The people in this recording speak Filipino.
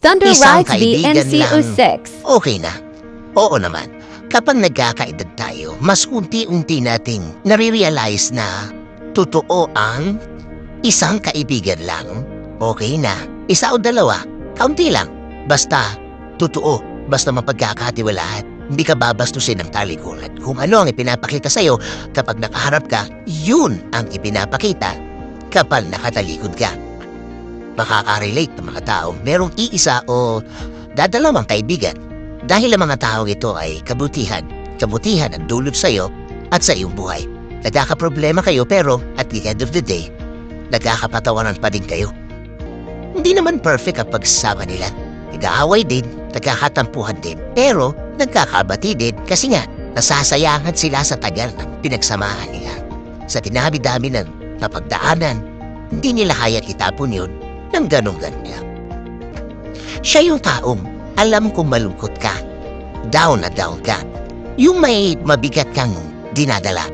Thunder Isang Rides kaibigan BNC06. Okay na. Oo naman. Kapag nagkakaedad tayo, mas unti-unti nating nare-realize na totoo ang isang kaibigan lang. Okay na. Isa o dalawa, kaunti lang. Basta, totoo. Basta mapagkakatiwalaan. Hindi ka babastusin ng talikuran. Kung ano ang ipinapakita sa'yo, kapag nakaharap ka, yun ang ipinapakita kapag nakatalikod ka. Makaka-relate ng mga tao merong iisa o dadalawang kaibigan dahil ang mga tao ito ay kabutihan. Kabutihan ang dulot sa'yo at sa iyong buhay. Nagkakaproblema kayo pero at the end of the day, nagkakapatawanan pa din kayo. Hindi naman perfect ang pagsasama nila. Nag-aaway din, nagkakatampuhan din, pero nagkakabati din kasi nga nasasayangan sila sa tagal ng pinagsamahan nila. Sa dinami-dami ng napagdaanan, hindi nila kaya itapon yun ng ganong-ganyan. Siya yung taong alam kong malungkot ka, down na down ka, yung may mabigat kang dinadala.